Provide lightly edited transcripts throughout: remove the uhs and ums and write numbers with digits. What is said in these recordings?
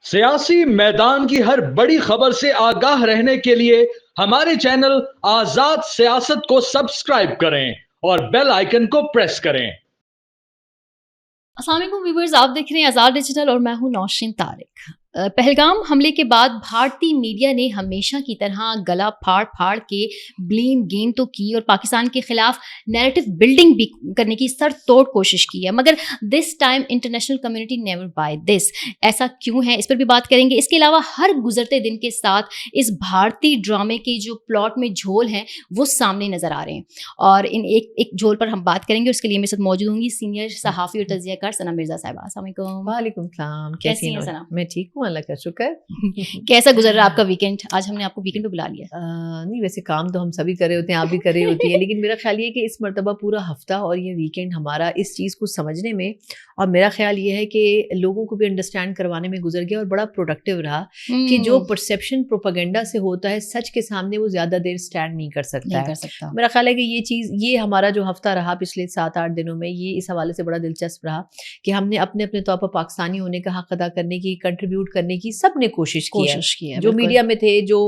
सियासी मैदान की हर बड़ी खबर से आगाह रहने के लिए हमारे चैनल आजाद सियासत को सब्सक्राइब करें और बेल आइकन को प्रेस करें। अस्सलाम वालेकुम व्यूअर्स, आप देख रहे हैं आज़ाद डिजिटल और मैं हूं नौशीन तारिक। पहलगाम हमले के बाद भारतीय मीडिया ने हमेशा की तरह गला फाड़ फाड़ के ब्लेम गेम तो की और पाकिस्तान के खिलाफ नैरेटिव बिल्डिंग भी करने की सर तोड़ कोशिश की है, मगर this time international community never buy this. ऐसा क्यों है, इस पर भी बात करेंगे। इसके अलावा हर गुजरते दिन के साथ इस भारतीय ड्रामे के जो प्लॉट में झोल हैं वो सामने नजर आ रहे हैं और इन एक एक झोल पर हम बात करेंगे। उसके लिए मेरे साथ मौजूद होंगी सीनियर सहाफ़ी और तज़कियाकार सना मिर्जा साहिबा। अस्सलाम वालेकुम। वालेकुम सलाम। कैसी हैं सना? मैं ठीक हूँ, अल्लाह का शुक्र। कैसा गुजर रहा आपका वीकेंड? आज हमने आपको वीकेंड पे बुला लिया। नहीं, वैसे काम तो हम सभी कर रहे होते हैं, आप भी कर रही होती है, लेकिन मेरा ख्याल ये है कि इस मर्तबा पूरा हफ्ता और ये वीकेंड हमारा इस चीज़ को समझने में, और मेरा ख्याल ये है कि लोगों को भी अंडरस्टैंड करवाने में गुजर गया और बड़ा प्रोडक्टिव रहा कि जो परसेप्शन प्रोपेगेंडा से होता है सच के सामने वो ज़्यादा देर स्टैंड नहीं कर सकता। मेरा ख्याल है कि ये चीज़, ये हमारा जो हफ्ता रहा पिछले 7-8 दिनों में, ये इस हवाले से बड़ा दिलचस्प रहा कि हमने अपने अपने तौर पर पाकिस्तानी होने का हक अदा करने की, कंट्रीब्यूट करने की सब ने कोशिश की है। जो मीडिया में थे, जो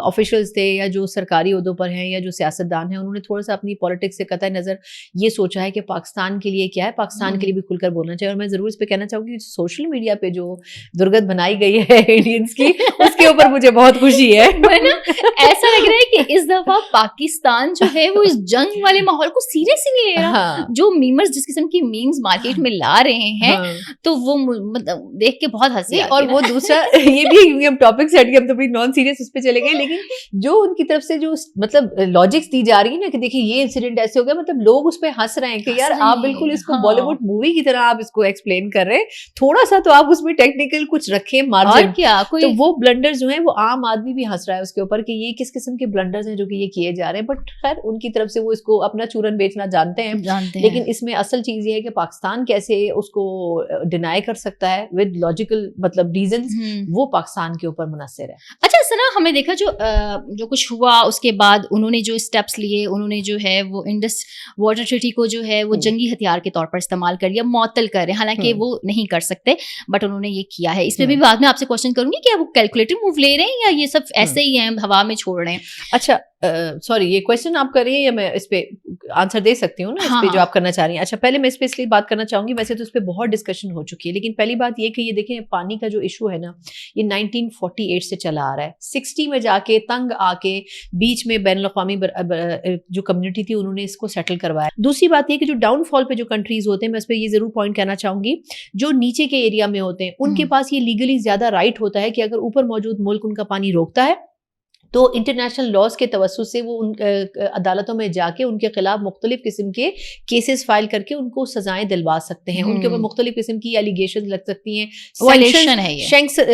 ऑफिशियल्स थे, या जो सरकारी ओहदों पर हैं, या जो सियासतदान हैं, उन्होंने थोड़ा सा अपनी पॉलिटिक्स से कतई नज़र ये सोचा है कि पाकिस्तान के लिए क्या है, पाकिस्तान के लिए भी खुलकर बोलना चाहिए। और मैं ज़रूर इस पे कहना चाहूँगी, सोशल मीडिया पे जो दुर्गत बनाई गई है इंडियंस की, उसके ऊपर मुझे बहुत खुशी है। ऐसा लग रहा है कि इस दफा पाकिस्तान जो है वो इस जंग वाले माहौल को सीरियसली ले रहा है। जो मीमर्स जिस किस्म की मीम्स मार्केट में ला रहे हैं, तो वो मतलब देख के बहुत हंसी आती है। और वो दूसरा ये भी हम टॉपिक सेट किया, हम तो बड़ी नॉन सीरियस उस पे चले गए, लेकिन जो उनकी तरफ से जो मतलब लॉजिक्स दी जा रही है ना कि देखिए ये इंसिडेंट ऐसे हो गया, मतलब लोग उस पे हंस रहे हैं कि यार आप बिल्कुल इसको बॉलीवुड मूवी की तरह आप इसको एक्सप्लेन कर रहे हैं, थोड़ा सा तो आप उसमें टेक्निकल कुछ रखें मार्जिन। क्या तो वो ब्लंडर्स जो है वो आम आदमी भी हंस रहा है उसके ऊपर कि ये किस किस्म के ब्लंडर्स हैं जो कि ये किए जा रहे हैं। बट खैर उनकी तरफ से वो इसको अपना चूरन बेचना जानते हैं, लेकिन इसमें असल चीज ये है कि पाकिस्तान कैसे उसको डिनाई कर सकता है विद लॉजिकल मतलब रीजंस, वो पाकिस्तान के ऊपर मुनस्सिर है। अच्छा सना, हमने देखा जो कुछ हुआ उसके बाद उन्होंने जो स्टेप्स लिए, उन्होंने जो है वो इंडस वाटर ट्रीटी को जो है वो जंगी हथियार के तौर पर इस्तेमाल कर लिया, मुअत्तल कर रहे हैं। हालांकि वो नहीं कर सकते, बट उन्होंने ये किया है। इस पे भी बाद में आपसे क्वेश्चन करूंगी कि वो कैलकुलेटिव मूव ले रहे हैं या ये सब ऐसे ही हैं, हवा में छोड़ रहे हैं। अच्छा, सॉरी, ये क्वेश्चन आप कर रही हैं या मैं इस पे आंसर दे सकती हूँ ना? इस पे जो आप करना चाह रही हैं। अच्छा, पहले मैं इस पे इसलिए बात करना चाहूंगी, वैसे तो इस पे बहुत डिस्कशन हो चुकी है, लेकिन पहली बात ये कि ये देखें, पानी का जो इशू है ना, ये 1948 से चला आ रहा है। 60 में जाके तंग आके बीच में बैनुल अक़वामी जो कम्युनिटी थी उन्होंने इसको सेटल करवाया। दूसरी बात ये कि जो डाउनफॉल पे जो कंट्रीज होते हैं, मैं इस पे ये जरूर पॉइंट कहना चाहूंगी, जो नीचे के एरिया में होते हैं उनके पास ये लीगली ज्यादा राइट होता है कि अगर ऊपर मौजूद मुल्क उनका पानी रोकता है तो इंटरनेशनल लॉज के तवस्सुत से वो उन अदालतों में जाके उनके खिलाफ मुख्तलिफ किस्म के केसेस फाइल करके उनको सजाएं दिलवा सकते हैं। उनके ऊपर मुख्तलिफ किस्म की एलिगेशन लग सकती हैं,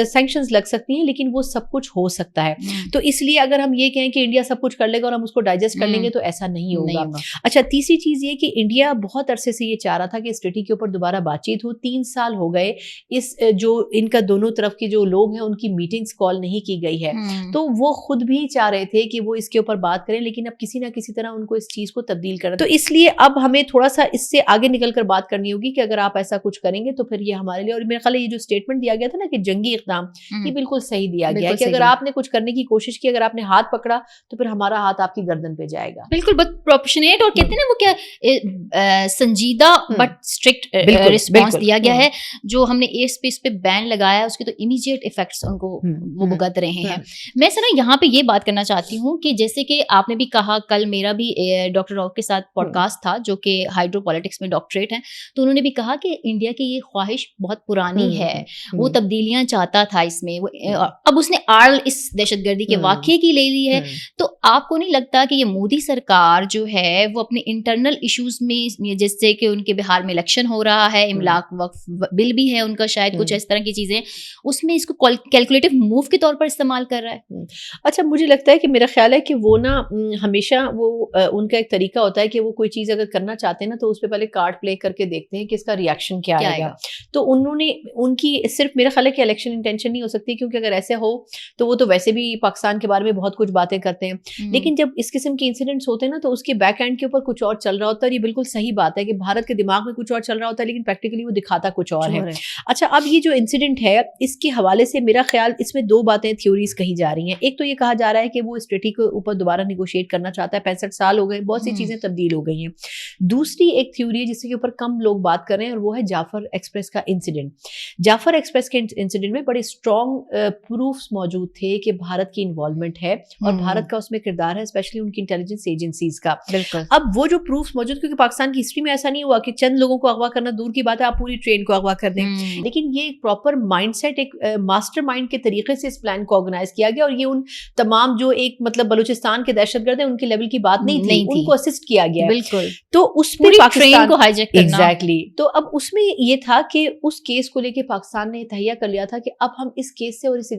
सैंक्शंस लग सकती हैं, लेकिन वो सब कुछ हो सकता है। तो इसलिए अगर हम ये कहें कि इंडिया सब कुछ कर लेगा और हम उसको डाइजेस्ट कर लेंगे तो ऐसा नहीं होगा। अच्छा, तीसरी चीज ये कि इंडिया बहुत अरसे से ये चाह रहा था कि इस ट्रीटी के ऊपर दोबारा बातचीत हो। 3 साल हो गए, इस जो इनका दोनों तरफ के जो लोग हैं उनकी मीटिंग्स कॉल नहीं की गई है, तो वो खुद भी चाह रहे थे कि वो इसके ऊपर बात करें, लेकिन अब किसी ना किसी तरह उनको इस चीज को तब्दील करना। तो इसलिए अब हमें थोड़ा सा इससे आगे निकलकर बात करनी होगी कि अगर आप ऐसा कुछ करेंगे तो फिर ये हमारे लिए, और मेरे ख्याल ये जो स्टेटमेंट दिया गया था ना कि जंगी इक़दाम, ये बिल्कुल सही दिया गया है कि अगर आपने कुछ करने की कोशिश की, अगर आपने हाथ पकड़ा तो फिर हमारा हाथ आपकी गर्दन पे जाएगा। बिल्कुल, बट प्रोपोर्शनेट और कहते हैं ना वो क्या संजीदा बट स्ट्रिक्ट रिस्पांस दिया गया है। जो हमने एयर स्पेस पे बैन लगाया उसके तो इमीडिएट इफेक्ट्स उनको वो भुगत रहे हैं। मैं सर यहाँ पे ये बात करना चाहती हूँ कि जैसे कि आपने भी कहा, कल मेरा भी डॉक्टर रॉक के साथ पॉडकास्ट था जो कि हाइड्रो पॉलिटिक्स में डॉक्टरेट हैं, तो उन्होंने भी कहा कि इंडिया की ये ख्वाहिश बहुत पुरानी है, वो तब्दीलियां चाहता था इसमें, अब उसने आड़ इस दहशतगर्दी के वाक़ये की ले ली है। तो आपको नहीं लगता कि ये मोदी सरकार जो है वो अपने इंटरनल इश्यूज में, जैसे कि उनके बिहार में इलेक्शन हो रहा है, इमलाक वक्फ बिल भी है उनका, शायद कुछ इस तरह की चीजें, उसमें इसको कैलकुलेटिव मूव के तौर पर इस्तेमाल कर रहा है? अच्छा, मतलब मुझे लगता है कि मेरा ख्याल है कि वो ना हमेशा वो उनका एक तरीका होता है कि वो कोई चीज़ अगर करना चाहते हैं ना तो उस पर पहले कार्ड प्ले करके देखते हैं कि इसका रिएक्शन क्या आएगा। तो उन्होंने उनकी सिर्फ मेरा ख्याल है कि इलेक्शन इंटेंशन नहीं हो सकती, क्योंकि अगर ऐसे हो तो वो तो वैसे भी पाकिस्तान के बारे में बहुत कुछ बातें करते हैं, लेकिन जब इस किस्म के इंसिडेंट्स होते हैं ना तो उसके बैक एंड के ऊपर कुछ और चल रहा होता है। और ये बिल्कुल सही बात है कि भारत के दिमाग में कुछ और चल रहा होता है लेकिन प्रैक्टिकली वो दिखाता कुछ और है। अच्छा, अब ये जो इंसिडेंट है इसके हवाले से मेरा ख्याल इसमें दो बातें थ्योरीज कही जा रही हैं। एक तो ये कहा जा रहा है कि वो इस ट्रीटी के ऊपर दोबारा निगोशिएट करना चाहता है, 65 साल हो गए, बहुत सी चीजें तब्दील हो गई हैं। दूसरी एक थ्योरी है जिसके ऊपर कम लोग बात कर रहे हैं और वो है जाफर एक्सप्रेस का इंसिडेंट। जाफर एक्सप्रेस के इंसिडेंट में बड़े स्ट्रॉन्ग प्रूफ्स मौजूद थे कि भारत की इन्वॉल्वमेंट है और भारत का उसमें किरदार है, स्पेशली उनकी इंटेलिजेंस एजेंसीज का। अब वो जो प्रूफ्स मौजूद, क्योंकि पाकिस्तान की हिस्ट्री में ऐसा नहीं हुआ कि चंद लोगों को अगवा करना दूर की बात है, आप पूरी ट्रेन को अगवा कर दें, लेकिन ये एक प्रॉपर माइंडसेट, एक मास्टरमाइंड के तरीके से इस प्लान को ऑर्गेनाइज किया गया। और ये उन तमाम जो एक मतलब बलूचिस्तान के दहशतगर्द है उनके लेवल की बात नहीं थी, उनको असिस्ट किया गया। बिल्कुल। तो उसमें ट्रेन को हाईजैक करना, एग्जैक्टली। तो अब उसमें ये था कि उस केस को लेके पाकिस्तान ने तहैया कर लिया था कि अब हम इस केस से और इस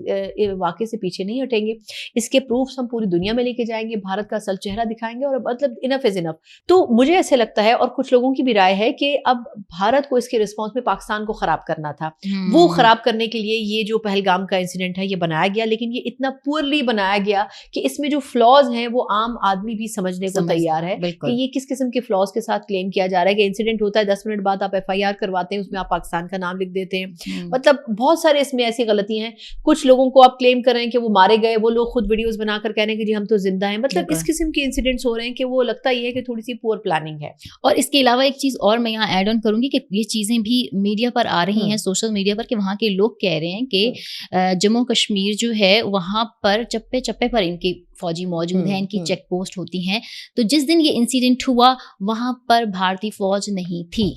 वाकये से पीछे नहीं हटेंगे, इसके प्रूफ्स हम पूरी दुनिया में लेके जाएंगे, भारत का असल चेहरा दिखाएंगे और मतलब इनफ इज इनफ। तो मुझे ऐसे लगता है और कुछ लोगों की भी राय है कि अब भारत को इसके रिस्पॉन्स में पाकिस्तान को खराब करना था। वो खराब करने के लिए ये जो पहलगाम का इंसिडेंट है ये बनाया गया, लेकिन ये इतना पुअरली बनाया गया कि इसमें जो फ्लॉज हैं वो आम आदमी भी समझने को तैयार है कि ये किस किस्म के फ्लॉज के साथ क्लेम किया जा रहा है। कि इंसिडेंट होता है 10 मिनट बाद आप FIR करवाते हैं, उसमें आप पाकिस्तान का नाम लिख देते हैं, मतलब बहुत सारे इसमें ऐसी गलतियां हैं। कुछ लोगों को आप क्लेम कर रहे हैं कि वो मारे गए, वो लोग खुद वीडियोस बनाकर कह रहे हैं कि जी हम तो जिंदा हैं। मतलब इस किस्म के इंसिडेंट्स हो रहे हैं कि वो लगता ही है कि थोड़ी सी पुअर प्लानिंग है। और इसके अलावा एक चीज और मैं यहाँ ऐड ऑन करूंगी कि ये चीजें भी मीडिया पर आ रही हैं, सोशल मीडिया पर, कि वहाँ के लोग कह रहे हैं कि जम्मू कश्मीर जो है वहां पर चप्पे चप्पे पर इनकी फौजी मौजूद हैं, इनकी चेक पोस्ट होती हैं। तो जिस दिन ये इंसिडेंट हुआ वहां पर भारतीय फौज नहीं थी,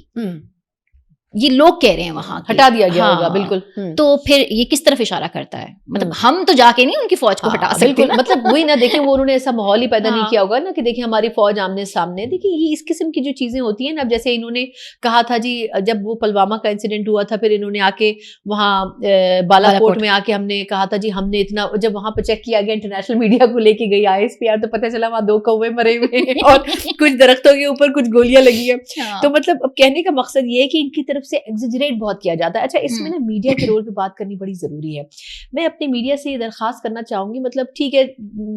ये लोग कह रहे हैं, वहां हटा दिया गया होगा। बिल्कुल। तो फिर ये किस तरफ इशारा करता है? मतलब हम तो जाके नहीं उनकी फौज को हटा सकते ना? मतलब वही ना, देखिए वो उन्होंने ऐसा माहौल ही पैदा नहीं किया होगा ना कि देखिए हमारी फौज आमने सामने। देखिए ये इस किस्म की जो चीजें होती है ना, अब जैसे इन्होंने कहा था जी जब वो पुलवामा का इंसिडेंट हुआ था, फिर इन्होंने आके वहाँ बालाकोट में आके हमने कहा था जी हमने इतना, जब वहां पर चेक किया गया इंटरनेशनल मीडिया को लेके गई ISPR, तो पता चला वहां 2 कौवे मरे हुए हैं और कुछ दरख्तों के ऊपर कुछ गोलियां लगी है। तो मतलब अब कहने का मकसद ये है कि इनकी तरफ से एग्जेजरेट बहुत किया जाता है। अच्छा, इसमें ना मीडिया के रोल पे बात करनी बड़ी जरूरी है। मैं अपने मीडिया से ये दरखास्त करना चाहूंगी, मतलब ठीक है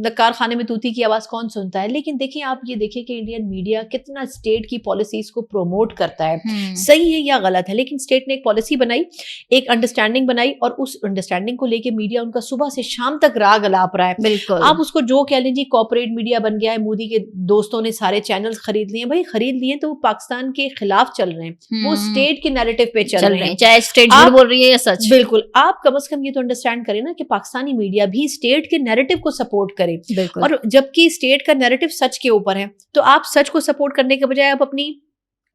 नक्कार खाने में तूती की आवाज कौन सुनता है, लेकिन देखिए आप ये देखिए कि इंडियन मीडिया कितना स्टेट की पॉलिसीज को प्रमोट करता है। सही है या गलत है, लेकिन स्टेट ने एक पॉलिसी बनाई, एक अंडरस्टैंडिंग बनाई और उस अंडरस्टैंडिंग को लेके मीडिया उनका सुबह से शाम तक राग अलाप रहा है। बिल्कुल। आप उसको जो कह लीजिए कॉर्पोरेट मीडिया बन गया है, मोदी के दोस्तों ने सारे चैनल खरीद लिए। भाई खरीद लिए तो वो पाकिस्तान के खिलाफ चल रहे हैं, वो स्टेट के नैरेटिव पे चल रहे हैं, चाहे स्टेट झूठ बोल रही है या सच। बिल्कुल। आप कम से कम ये तो अंडरस्टैंड करें ना कि पाकिस्तानी मीडिया भी स्टेट के नैरेटिव को सपोर्ट करे, और जबकि स्टेट का नैरेटिव सच के ऊपर है, तो आप सच को सपोर्ट करने के बजाय आप अपनी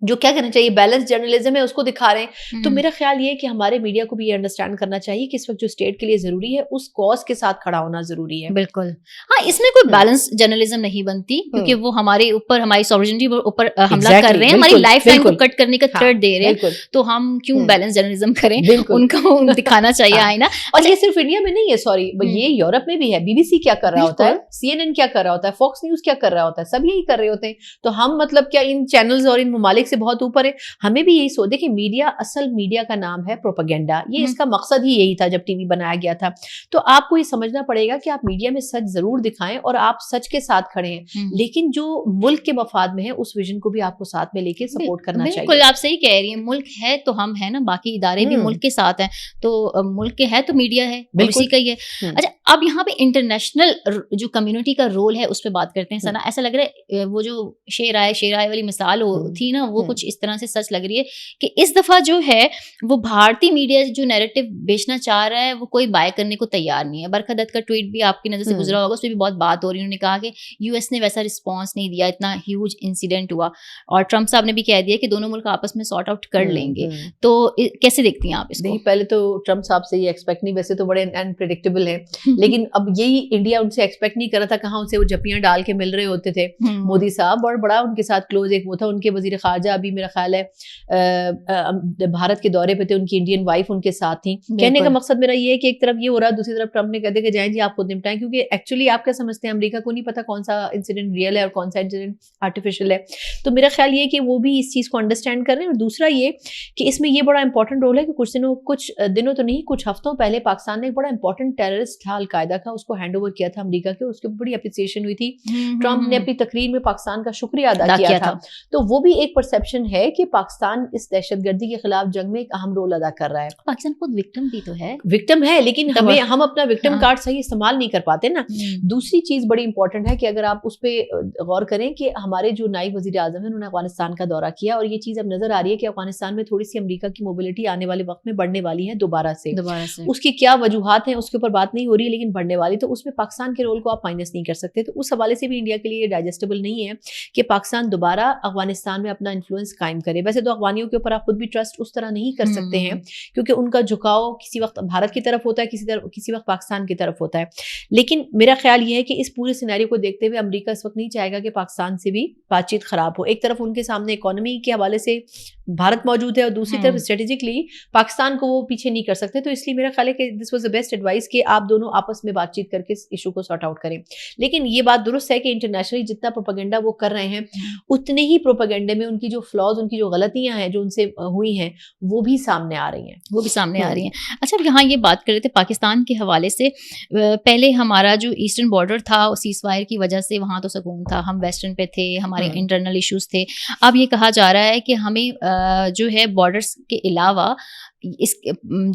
जो क्या करना चाहिए बैलेंस जर्नलिज्म है उसको दिखा रहे हैं। तो मेरा ख्याल ये है कि हमारे मीडिया को भी ये अंडरस्टैंड करना चाहिए कि इस वक्त जो स्टेट के लिए जरूरी है उस कॉज के साथ खड़ा होना जरूरी है। बिल्कुल। हाँ, इसमें कोई बैलेंस जर्नलिज्म नहीं बनती, क्योंकि वो हमारे ऊपर, हमारी सॉवरेनिटी ऊपर हमला कर रहे हैं, हमारी लाइफ लाइन को कट करने का थ्रेट दे रहे हैं, तो हम क्यों बैलेंस जर्नलिज्म करें? उनको दिखाना चाहिए आईना। और ये सिर्फ इंडिया में नहीं है, सॉरी, ये यूरोप में भी है। BBC क्या कर रहा होता है, CNN क्या कर रहा होता है, फॉक्स न्यूज क्या कर रहा होता है, सब यही कर रहे होते हैं। तो हम मतलब क्या इन चैनल्स और इन ममालिक से बहुत ऊपर है? हमें भी यही सोच, देखिए मीडिया, असल मीडिया का नाम है प्रोपेगेंडा, ये इसका मकसद ही यही था जब टीवी बनाया गया था। तो आपको ये समझना पड़ेगा कि आप मीडिया में सच जरूर दिखाएं और आप सच के साथ खड़े हैं, लेकिन जो मुल्क के मफाद में है उस विजन को भी आपको साथ में लेके सपोर्ट करना चाहिए। बिल्कुल, आप सही कह रही हैं। मुल्क है तो हम है ना, बाकी इदारे भी मुल्क के साथ हैं, तो मुल्क के है तो मीडिया है, उसी का ही है। अच्छा, अब यहाँ पे इंटरनेशनल जो कम्युनिटी का रोल है उस पर बात करते हैं। सना, ऐसा लग रहा है वो जो शेर आए वाली मिसाल थी ना, वो कुछ इस तरह से सच लग रही है कि इस दफा जो है वो भारतीय मीडिया जो नैरेटिव बेचना चाह रहा है वो कोई बाय करने को तैयार नहीं है। बरखा दत्त का ट्वीट भी आपकी नजर से गुजरा होगा, उसमें भी बहुत बात हो रही है। उन्होंने कहा कि US ने वैसा रिस्पॉन्स नहीं दिया, इतना ह्यूज इंसिडेंट हुआ, और ट्रंप साहब ने भी कह दिया कि दोनों मुल्क आपस में सॉर्ट आउट कर लेंगे। तो कैसे देखती हैं आप इसको? नहीं, पहले तो ट्रंप साहब से ये एक्सपेक्ट नहीं, वैसे तो बड़े अनप्रेडिक्टेबल है लेकिन अब यही इंडिया उनसे एक्सपेक्ट नहीं कर रहा था, कहाँ उनसे वो जपियां डाल के मिल रहे होते थे मोदी साहब, और बड़ा उनके साथ क्लोज एक वो था उनके वजीर खारजा, अभी मेरा ख्याल है भारत के दौरे पे थे, उनकी इंडियन वाइफ उनके साथ थी। कहने का मकसद मेरा ये है कि एक तरफ ये हो रहा है, दूसरी तरफ ट्रम्प ने कह दिया कि जाएं जी आप खुद निपटाएं, क्योंकि एक्चुअली आप क्या समझते हैं अमेरिका को नहीं पता कौन सा इंसिडेंट रियल है और कौन सा इंसिडेंट आर्टिफिशियल है। तो मेरा ख्याल ये कि वो भी इस चीज को अंडरस्टैंड कर रहे हैं। और दूसरा ये कि इसमें ये बड़ा इंपॉर्टेंट रोल है कि कुछ दिनों तो नहीं, कुछ हफ्तों पहले पाकिस्तान ने एक बड़ा इंपॉर्टेंट टेररिस्ट था अल-कायदा का, उसको हैंड ओवर किया था अमेरिका के, उसके बड़ी अप्रिसिएशन हुई थी। ट्रम्प ने अपनी तकरीर में पाकिस्तान का शुक्रिया अदा किया था। तो वो भी एक परसेप्शन है कि पाकिस्तान इस दहशतगर्दी के खिलाफ जंग में एक अहम रोल अदा कर रहा है। पाकिस्तान खुद विक्टिम भी तो है, विक्टिम है, लेकिन हम अपना विक्टिम कार्ड सही इस्तेमाल नहीं कर पाते ना। दूसरी चीज बड़ी इंपॉर्टेंट है कि अगर आप उस पर गौर करें कि हमारे जो नायब वजीर आजम है उन्होंने अफगानिस्तान का दौरा किया, और ये चीज अब नजर आ रही है कि अफगानिस्तान में थोड़ी सी अमेरिका की मोबिलिटी आने वाले वक्त में बढ़ने वाली है दोबारा से। उसकी क्या वजूहात हैं उसके ऊपर बात नहीं हो रही, लेकिन बढ़ने वाली, तो उसमें पाकिस्तान के रोल को आप माइनस नहीं कर सकते। तो उस हवाले से भी इंडिया के लिए डाइजेस्टेबल नहीं है कि पाकिस्तान दोबारा अफगानिस्तान में अपना इन्फ्लुएंस कायम करे। वैसे तो अफगानियों के ऊपर आप खुद भी ट्रस्ट उस तरह नहीं कर सकते हैं, क्योंकि उनका झुकाव किसी वक्त भारत की तरफ होता है, किसी वक्त पाकिस्तान की तरफ होता है। लेकिन मेरा ख्याल यह है कि इस पूरे सिनेरियो को देखते हुए अमेरिका इस वक्त नहीं चाहेगा कि पाकिस्तान से भी बातचीत खराब हो। एक तरफ उनके सामने इकोनॉमी के हवाले से भारत मौजूद है और दूसरी तरफ स्ट्रेटेजिकली पाकिस्तान को वो पीछे नहीं कर सकते। तो इसलिए मेरा ख्याल है कि this was the best advice कि आप दोनों आपस में बातचीत करके इस इशू को सॉर्ट आउट करें। लेकिन ये बात दुरुस्त है कि इंटरनेशनली जितना प्रोपेगेंडा वो कर रहे हैं, उतने ही प्रोपेगेंडे में उनकी जो फ्लॉज, उनकी जो गलतियां हैं जो उनसे हुई हैं, वो भी सामने आ रही हैं। अच्छा, यहाँ ये बात कर रहे थे पाकिस्तान के हवाले से, पहले हमारा जो ईस्टर्न बॉर्डर था सीज़फायर की वजह से वहाँ तो सुकून था, हम वेस्टर्न पे थे, हमारे इंटरनल इश्यूज थे। अब ये कहा जा रहा है कि हमें जो है बॉर्डर्स के अलावा इस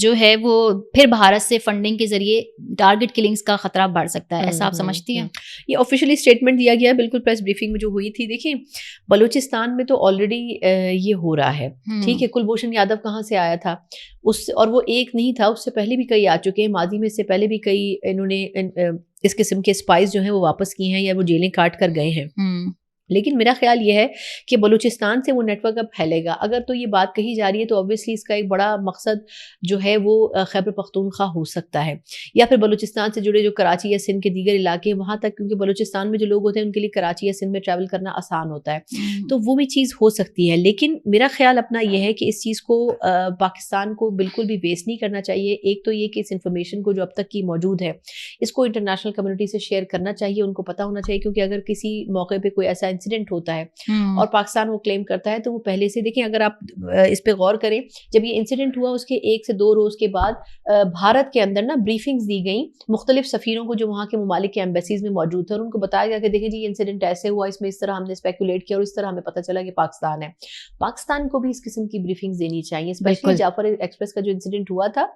जो है वो फिर भारत से फंडिंग के जरिए टारगेट किलिंग्स का खतरा बढ़ सकता है, ऐसा आप समझती हैं? ये ऑफिशियली स्टेटमेंट दिया गया है, बिल्कुल प्रेस ब्रीफिंग में जो हुई थी। देखिए, बलूचिस्तान में तो ऑलरेडी ये हो रहा है, ठीक है। कुलभूषण यादव कहाँ से आया था और वो एक नहीं था, उससे पहले भी कई आ चुके हैं, माजी में इससे पहले भी कई इन्होंने इस किस्म के स्पाइस जो हैं वो वापस किए हैं या वो जेलें काट कर गए हैं। लेकिन मेरा ख्याल ये है कि बलूचिस्तान से वो नेटवर्क अब फैलेगा। अगर तो ये बात कही जा रही है तो ऑब्वियसली इसका एक बड़ा मकसद जो है वो खैबर पख्तूनख्वा हो सकता है, या फिर बलूचिस्तान से जुड़े जो कराची या सिंध के दीगर इलाके वहाँ तक, क्योंकि बलूचिस्तान में जो लोग होते हैं उनके लिए कराची या सिंध में ट्रैवल करना आसान होता है, तो वो भी चीज़ हो सकती है। लेकिन मेरा ख्याल अपना ये है कि इस चीज़ को पाकिस्तान को बिल्कुल भी वेस्ट नहीं करना चाहिए। एक तो ये कि इस इंफॉर्मेशन को जो अब तक की मौजूद है इसको इंटरनेशनल कम्युनिटी से शेयर करना चाहिए, उनको पता होना चाहिए, क्योंकि अगर किसी मौके पर कोई ऐसा इंसिडेंट होता है और पाकिस्तान वो क्लेम करता है तो वो पहले से, देखिए अगर आप इस पे गौर करें, जब ये इंसिडेंट हुआ उसके 1 से 2 रोज के बाद भारत के अंदर ना ब्रीफिंग्स दी गई मुख्तलिफ सफीरों को जो वहाँ के ममालिक के एम्बेसीज में मौजूद थे, और उनको बताया गया कि देखिए जी ये इंसिडेंट ऐसे हुआ, इसमें इस तरह हमने स्पेकुलेट किया और इस तरह हमें पता चला कि पाकिस्तान है। पाकिस्तान को भी इस किस्म की ब्रीफिंग्स देनी चाहिए, स्पेशली जाफर एक्सप्रेस का जो इंसिडेंट हुआ था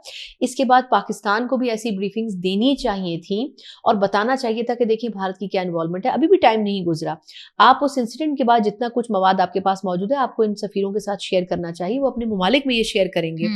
इसके बाद पाकिस्तान को भी ऐसी ब्रीफिंग्स देनी चाहिए थी और बताना चाहिए था कि देखिए भारत की क्या इन्वॉल्वमेंट है। अभी भी टाइम नहीं गुजरा, आप उस इंसिडेंट के बाद जितना कुछ मवाद आपके पास मौजूद है आपको इन सफीरों के साथ शेयर करना चाहिए, वो अपने ममालिक में ये शेयर करेंगे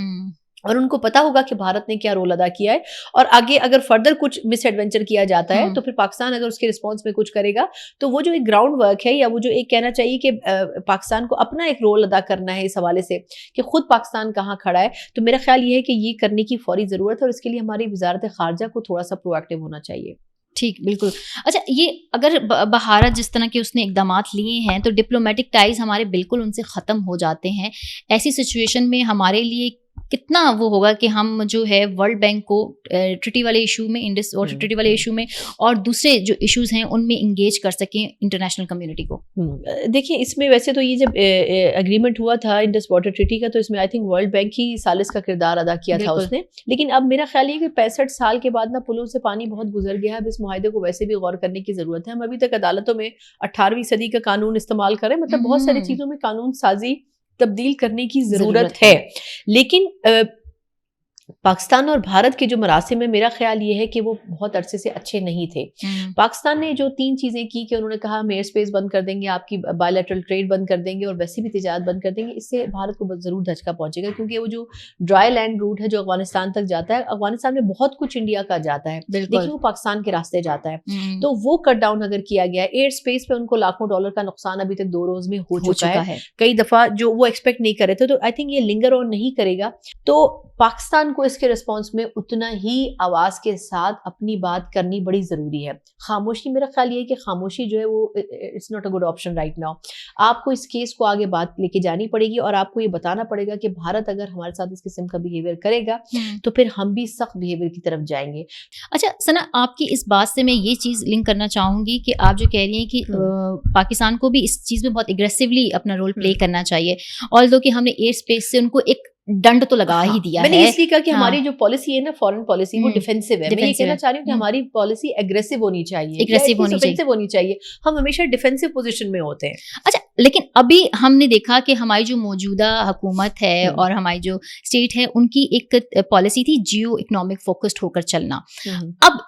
और उनको पता होगा कि भारत ने क्या रोल अदा किया है, और आगे अगर फर्दर कुछ मिस एडवेंचर किया जाता है तो फिर पाकिस्तान अगर उसके रिस्पॉन्स में कुछ करेगा तो वो जो एक ग्राउंड वर्क है, या वो जो एक कहना चाहिए कि पाकिस्तान को अपना एक रोल अदा करना है इस हवाले से कि खुद पाकिस्तान कहाँ खड़ा है, तो मेरा ख्याल ये है कि ये करने की फौरी ज़रूरत है और इसके लिए हमारी वजारत खारजा को थोड़ा सा प्रोएक्टिव होना चाहिए। ठीक, बिल्कुल। अच्छा, ये अगर भारत जिस तरह के उसने इकदामात लिए हैं तो डिप्लोमेटिक टाइज हमारे बिल्कुल उनसे ख़त्म हो जाते हैं। ऐसी सिचुएशन में हमारे लिए कितना वो होगा कि हम जो है वर्ल्ड बैंक को ट्रिटी वाले इशू में, इंडस वाटर ट्रिटी वाले इशू में और दूसरे जो इश्यूज हैं उनमें इंगेज कर सकें इंटरनेशनल कम्युनिटी को? देखिए, इसमें वैसे तो ये जब एग्रीमेंट हुआ था इंडस वाटर ट्रिटी का, तो इसमें आई थिंक वर्ल्ड बैंक ही सालिस का किरदार अदा किया था उसने। लेकिन अब मेरा ख्याल है कि 65 साल के बाद ना पुलों से पानी बहुत गुजर गया है। अब इस मुआहदे को वैसे भी गौर करने की जरूरत है। हम अभी तक अदालतों में 18वीं सदी का कानून इस्तेमाल करें, मतलब बहुत सारी चीजों में कानून साजी तब्दील करने की जरूरत है। लेकिन पाकिस्तान और भारत के जो मरासिम है, मेरा ख्याल ये है कि वो बहुत अरसे से अच्छे नहीं थे। पाकिस्तान ने जो 3 चीज़ें की कि उन्होंने कहा हम एयर स्पेस बंद कर देंगे, आपकी बायलैटरल ट्रेड बंद कर देंगे और वैसे भी तिजारत बंद कर देंगे, इससे भारत को ज़रूर धचका पहुंचेगा, क्योंकि वो जो ड्राई लैंड रूट है जो अफगानिस्तान तक जाता है, अफगानिस्तान में बहुत कुछ इंडिया का जाता है लेकिन वो पाकिस्तान के रास्ते जाता है, तो वो कट डाउन अगर किया गया है, एयर स्पेस पे उनको लाखों डॉलर का नुकसान अभी तक 2 रोज में हो चुका है। कई दफ़ा जो वो एक्सपेक्ट नहीं कर रहे थे, तो आई थिंक ये लिंगर ऑन नहीं करेगा। तो पाकिस्तान को इसके रिस्पॉन्स में उतना ही आवाज के साथ अपनी बात करनी बड़ी जरूरी है। खामोशी, मेरा ख्याल ये है कि खामोशी जो है वो it's not a good option right now. आपको इस केस को आगे बात लेके जानी पड़ेगी और आपको ये बताना पड़ेगा कि भारत अगर हमारे साथ इस किस्म का बिहेवियर करेगा तो फिर हम भी सख्त बिहेवियर की तरफ जाएंगे। अच्छा सना, आपकी इस बात से मैं ये चीज लिंक करना चाहूंगी कि आप जो कह रही हैं कि पाकिस्तान को भी इस चीज में बहुत एग्रेसिवली अपना रोल प्ले करना चाहिए, ऑल्दो कि हमने एयर स्पेस से उनको एक दंड तो लगा ही दिया मैंने है। इसलिए कहा कि हमारी जो पॉलिसी है ना, फॉरेन पॉलिसी, वो डिफेंसिव है। मैं ये कहना चाह रही हूँ कि हमारी पॉलिसी एग्रेसिव होनी चाहिए, होनी चाहिए। हम हमेशा डिफेंसिव पोजीशन में होते हैं। अच्छा, लेकिन अभी हमने देखा कि हमारी जो मौजूदा हुकूमत है और हमारी जो स्टेट है, उनकी एक पॉलिसी थी जियो इकोनॉमिक फोकस्ड होकर चलना। अब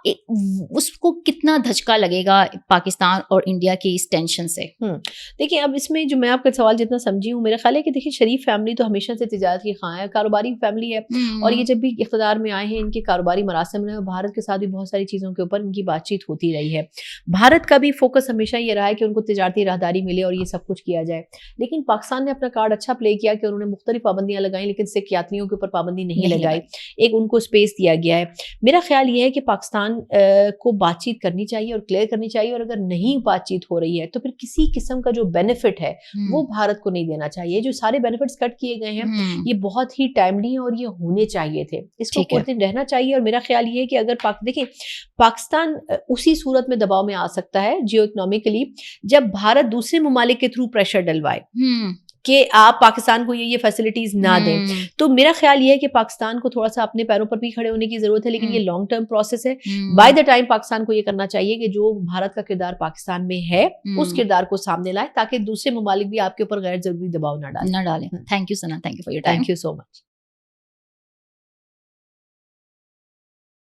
उसको कितना धचका लगेगा पाकिस्तान और इंडिया की इस टेंशन से? देखिए, अब इसमें जो मैं आपका सवाल जितना समझी हूँ, मेरा ख्याल है कि देखिए शरीफ फैमिली तो हमेशा से तिजारत की खां है, कारोबारी फैमिली है, और ये जब भी इख्तियार में आए हैं इनके कारोबारी मरासिम में भारत के साथ भी बहुत सारी चीज़ों के ऊपर इनकी बातचीत होती रही है। भारत का भी फोकस हमेशा ये रहा है कि उनको तिजारती राहदारी मिले और ये सब कुछ किया जाए। लेकिन पाकिस्तान ने अपना कार्ड अच्छा प्ले किया कि उन्होंने मुख्तलिफ पाबंदियां लगाई, लेकिन सिख यात्रियों के ऊपर पाबंदी नहीं लगाई। एक उनको स्पेस दिया गया है। मेरा ख्याल ये है कि पाकिस्तान को बातचीत करनी चाहिए और क्लियर करनी चाहिए, और अगर नहीं बातचीत हो रही है तो फिर किसी किस्म का जो बेनिफिट है वो भारत को नहीं देना चाहिए। जो सारे बेनिफिट्स कट किए गए हैं ये बहुत ही टाइमली और ये होने चाहिए थे, इसको कुछ दिन रहना चाहिए। और मेरा ख्याल ये है कि अगर देखिए पाकिस्तान उसी सूरत में दबाव में आ सकता है जियो इकोनॉमिकली जब भारत दूसरे ममालिक के थ्रू प्रेशर डलवाए कि आप पाकिस्तान को ये फैसिलिटीज ना दें। तो मेरा ख्याल ये है कि पाकिस्तान को थोड़ा सा अपने पैरों पर भी खड़े होने की जरूरत है, लेकिन ये लॉन्ग टर्म प्रोसेस है। बाय द टाइम पाकिस्तान को ये करना चाहिए कि जो भारत का किरदार पाकिस्तान में है उस किरदार को सामने लाए, ताकि दूसरे ममालिक भी आपके ऊपर गैर जरूरी दबाव ना डालें। Thank you Sana, thank you for your time. Thank you so much.